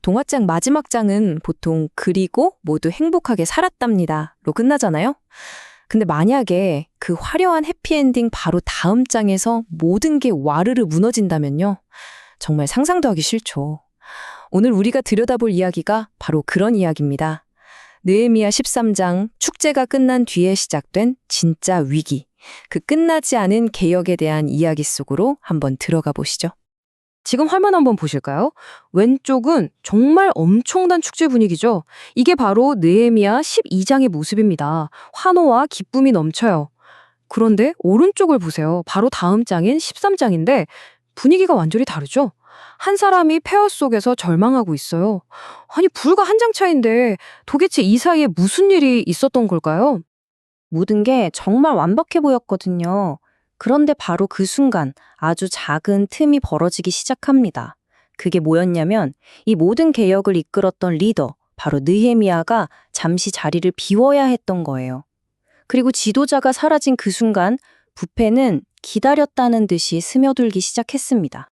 동화책 마지막 장은 보통 그리고 모두 행복하게 살았답니다로 끝나잖아요. 근데 만약에 그 화려한 해피엔딩 바로 다음 장에서 모든 게 와르르 무너진다면요. 정말 상상도 하기 싫죠. 오늘 우리가 들여다볼 이야기가 바로 그런 이야기입니다. 느헤미야 13장 축제가 끝난 뒤에 시작된 진짜 위기, 그 끝나지 않은 개혁에 대한 이야기 속으로 한번 들어가 보시죠. 지금 화면 한번 보실까요? 왼쪽은 정말 엄청난 축제 분위기죠. 이게 바로 느헤미야 12장의 모습입니다. 환호와 기쁨이 넘쳐요. 그런데 오른쪽을 보세요. 바로 다음 장인 13장인데 분위기가 완전히 다르죠? 한 사람이 폐허 속에서 절망하고 있어요. 아니, 불과 한 장 차인데 도대체 이 사이에 무슨 일이 있었던 걸까요? 모든 게 정말 완벽해 보였거든요. 그런데 바로 그 순간 아주 작은 틈이 벌어지기 시작합니다. 그게 뭐였냐면 이 모든 개혁을 이끌었던 리더, 바로 느헤미야가 잠시 자리를 비워야 했던 거예요. 그리고 지도자가 사라진 그 순간 부패는 기다렸다는 듯이 스며들기 시작했습니다.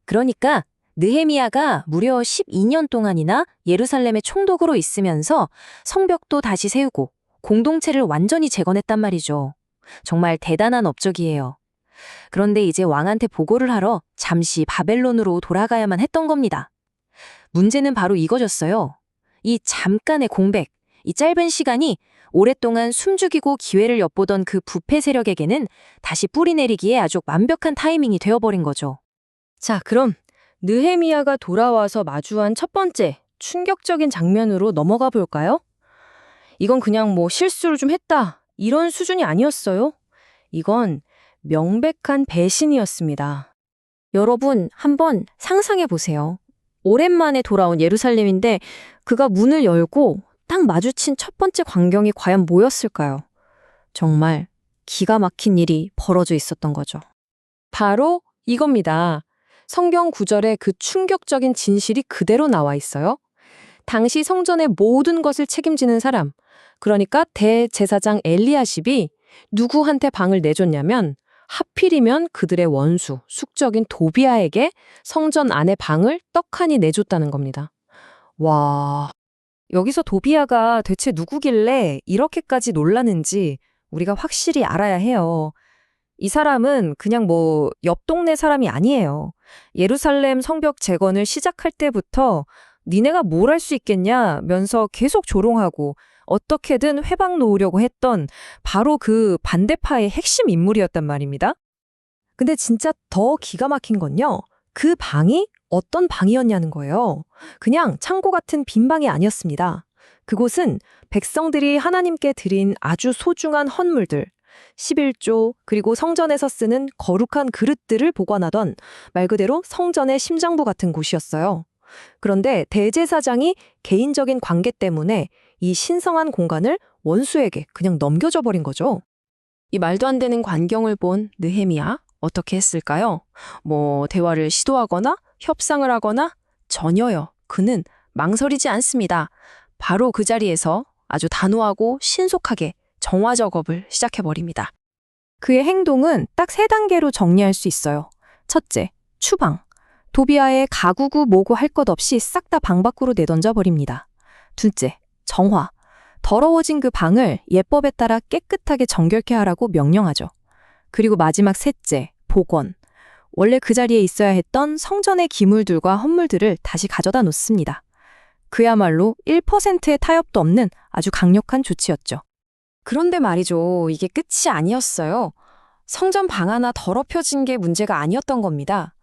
그러니까 느헤미야가 무려 12년 동안이나 예루살렘의 총독으로 있으면서 성벽도 다시 세우고 공동체를 완전히 재건했단 말이죠. 정말 대단한 업적이에요. 그런데 이제 왕한테 보고를 하러 잠시 바벨론으로 돌아가야만 했던 겁니다. 문제는 바로 이거였어요. 이 잠깐의 공백, 이 짧은 시간이 오랫동안 숨죽이고 기회를 엿보던 그 부패 세력에게는 다시 뿌리 내리기에 아주 완벽한 타이밍이 되어버린 거죠. 자, 그럼 느헤미야가 돌아와서 마주한 첫 번째 충격적인 장면으로 넘어가 볼까요? 이건 그냥 실수를 좀 했다, 이런 수준이 아니었어요. 이건 명백한 배신이었습니다. 여러분, 한번 상상해 보세요. 오랜만에 돌아온 예루살렘인데 그가 문을 열고 딱 마주친 첫 번째 광경이 과연 뭐였을까요? 정말 기가 막힌 일이 벌어져 있었던 거죠. 바로 이겁니다. 성경 구절에 그 충격적인 진실이 그대로 나와 있어요. 당시 성전의 모든 것을 책임지는 사람, 그러니까 대제사장 엘리야십이 누구한테 방을 내줬냐면 하필이면 그들의 원수, 숙적인 도비아에게 성전 안의 방을 떡하니 내줬다는 겁니다. 와, 여기서 도비아가 대체 누구길래 이렇게까지 놀라는지 우리가 확실히 알아야 해요. 이 사람은 그냥 옆 동네 사람이 아니에요. 예루살렘 성벽 재건을 시작할 때부터 니네가 뭘 할 수 있겠냐면서 계속 조롱하고 어떻게든 회방 놓으려고 했던 바로 그 반대파의 핵심 인물이었단 말입니다. 근데 진짜 더 기가 막힌 건요, 그 방이 어떤 방이었냐는 거예요. 그냥 창고 같은 빈 방이 아니었습니다. 그곳은 백성들이 하나님께 드린 아주 소중한 헌물들, 11조, 그리고 성전에서 쓰는 거룩한 그릇들을 보관하던 말 그대로 성전의 심장부 같은 곳이었어요. 그런데 대제사장이 개인적인 관계 때문에 이 신성한 공간을 원수에게 그냥 넘겨줘 버린 거죠. 이 말도 안 되는 광경을 본 느헤미야 어떻게 했을까요? 대화를 시도하거나 협상을 하거나 전혀요. 그는 망설이지 않습니다. 바로 그 자리에서 아주 단호하고 신속하게 정화 작업을 시작해버립니다. 그의 행동은 딱 3단계로 정리할 수 있어요. 첫째, 추방. 도비아의 가구구 뭐고 할 것 없이 싹 다 방 밖으로 내던져 버립니다. 둘째, 정화. 더러워진 그 방을 예법에 따라 깨끗하게 정결케 하라고 명령하죠. 그리고 마지막 셋째, 복원. 원래 그 자리에 있어야 했던 성전의 기물들과 헌물들을 다시 가져다 놓습니다. 그야말로 1%의 타협도 없는 아주 강력한 조치였죠. 그런데 말이죠, 이게 끝이 아니었어요. 성전 방 하나 더럽혀진 게 문제가 아니었던 겁니다.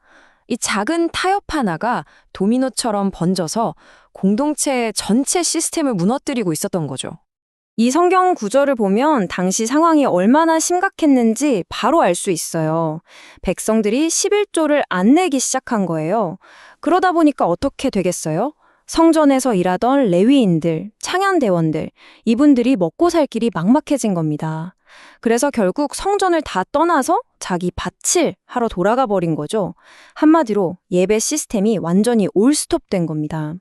이 작은 타협 하나가 도미노처럼 번져서 공동체 전체 시스템을 무너뜨리고 있었던 거죠. 이 성경 구절을 보면 당시 상황이 얼마나 심각했는지 바로 알 수 있어요. 백성들이 11조를 안 내기 시작한 거예요. 그러다 보니까 어떻게 되겠어요? 성전에서 일하던 레위인들, 창현대원들, 이분들이 먹고 살 길이 막막해진 겁니다. 그래서 결국 성전을 다 떠나서 자기 밭을 하러 돌아가 버린 거죠. 한마디로 예배 시스템이 완전히 올스톱된 겁니다.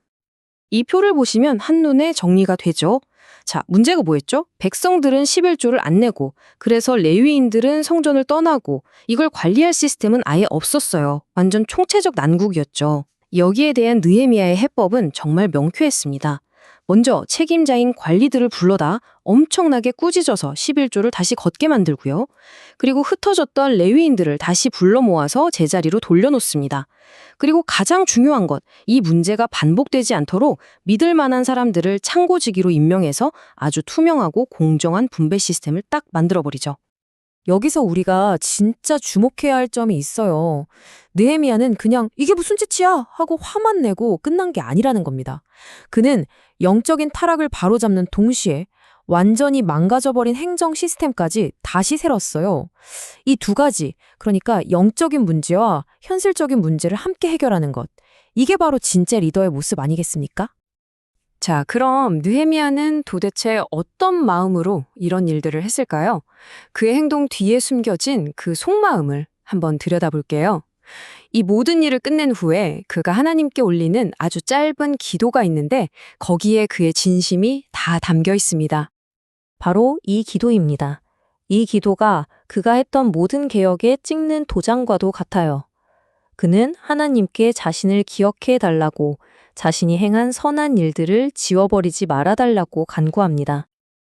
이 표를 보시면 한눈에 정리가 되죠. 자, 문제가 뭐였죠? 백성들은 11조를 안 내고, 그래서 레위인들은 성전을 떠나고, 이걸 관리할 시스템은 아예 없었어요. 완전 총체적 난국이었죠. 여기에 대한 느헤미야의 해법은 정말 명쾌했습니다. 먼저 책임자인 관리들을 불러다 엄청나게 꾸짖어서 11조를 다시 걷게 만들고요. 그리고 흩어졌던 레위인들을 다시 불러 모아서 제자리로 돌려놓습니다. 그리고 가장 중요한 것, 이 문제가 반복되지 않도록 믿을 만한 사람들을 창고지기로 임명해서 아주 투명하고 공정한 분배 시스템을 딱 만들어버리죠. 여기서 우리가 진짜 주목해야 할 점이 있어요. 느헤미야는 그냥 이게 무슨 짓이야 하고 화만 내고 끝난 게 아니라는 겁니다. 그는 영적인 타락을 바로잡는 동시에 완전히 망가져버린 행정 시스템까지 다시 세웠어요. 이 두 가지, 그러니까 영적인 문제와 현실적인 문제를 함께 해결하는 것. 이게 바로 진짜 리더의 모습 아니겠습니까? 자, 그럼 느헤미야는 도대체 어떤 마음으로 이런 일들을 했을까요? 그의 행동 뒤에 숨겨진 그 속마음을 한번 들여다볼게요. 이 모든 일을 끝낸 후에 그가 하나님께 올리는 아주 짧은 기도가 있는데 거기에 그의 진심이 다 담겨 있습니다. 바로 이 기도입니다. 이 기도가 그가 했던 모든 개혁에 찍는 도장과도 같아요. 그는 하나님께 자신을 기억해 달라고, 자신이 행한 선한 일들을 지워버리지 말아달라고 간구합니다.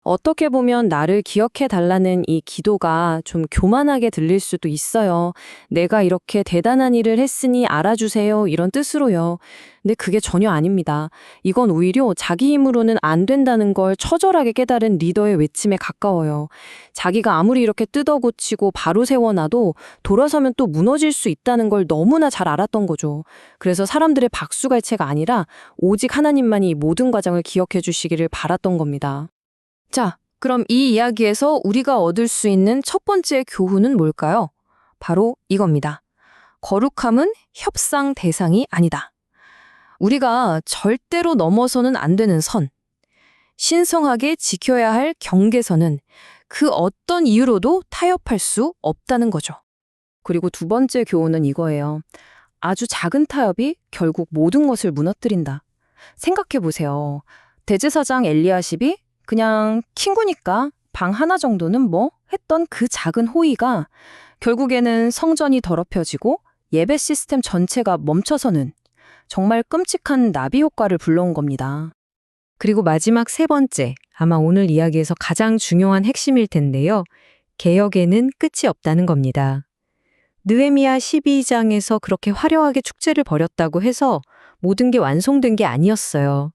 어떻게 보면 나를 기억해 달라는 이 기도가 좀 교만하게 들릴 수도 있어요. 내가 이렇게 대단한 일을 했으니 알아주세요. 이런 뜻으로요. 근데 그게 전혀 아닙니다. 이건 오히려 자기 힘으로는 안 된다는 걸 처절하게 깨달은 리더의 외침에 가까워요. 자기가 아무리 이렇게 뜯어고치고 바로 세워놔도 돌아서면 또 무너질 수 있다는 걸 너무나 잘 알았던 거죠. 그래서 사람들의 박수갈채가 아니라 오직 하나님만이 이 모든 과정을 기억해 주시기를 바랐던 겁니다. 자, 그럼 이 이야기에서 우리가 얻을 수 있는 첫 번째 교훈은 뭘까요? 바로 이겁니다. 거룩함은 협상 대상이 아니다. 우리가 절대로 넘어서는 안 되는 선, 신성하게 지켜야 할 경계선은 그 어떤 이유로도 타협할 수 없다는 거죠. 그리고 두 번째 교훈은 이거예요. 아주 작은 타협이 결국 모든 것을 무너뜨린다. 생각해 보세요. 대제사장 엘리야십이 그냥 킹구니까 방 하나 정도는 뭐 했던 그 작은 호의가 결국에는 성전이 더럽혀지고 예배 시스템 전체가 멈춰서는 정말 끔찍한 나비 효과를 불러온 겁니다. 그리고 마지막 세 번째, 아마 오늘 이야기에서 가장 중요한 핵심일 텐데요. 개혁에는 끝이 없다는 겁니다. 느헤미야 12장에서 그렇게 화려하게 축제를 벌였다고 해서 모든 게 완성된 게 아니었어요.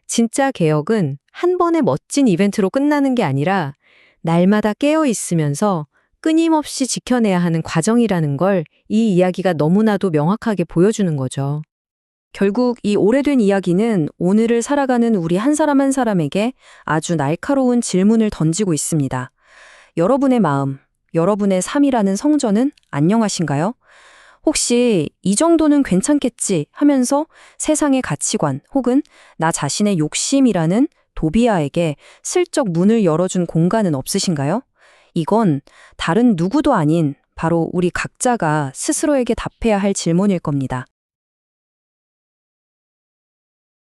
진짜 개혁은 한 번의 멋진 이벤트로 끝나는 게 아니라 날마다 깨어 있으면서 끊임없이 지켜내야 하는 과정이라는 걸 이 이야기가 너무나도 명확하게 보여주는 거죠. 결국 이 오래된 이야기는 오늘을 살아가는 우리 한 사람 한 사람에게 아주 날카로운 질문을 던지고 있습니다. 여러분의 마음, 여러분의 삶이라는 성전은 안녕하신가요? 혹시 이 정도는 괜찮겠지 하면서 세상의 가치관 혹은 나 자신의 욕심이라는 도비아에게 슬쩍 문을 열어준 공간은 없으신가요? 이건 다른 누구도 아닌 바로 우리 각자가 스스로에게 답해야 할 질문일 겁니다.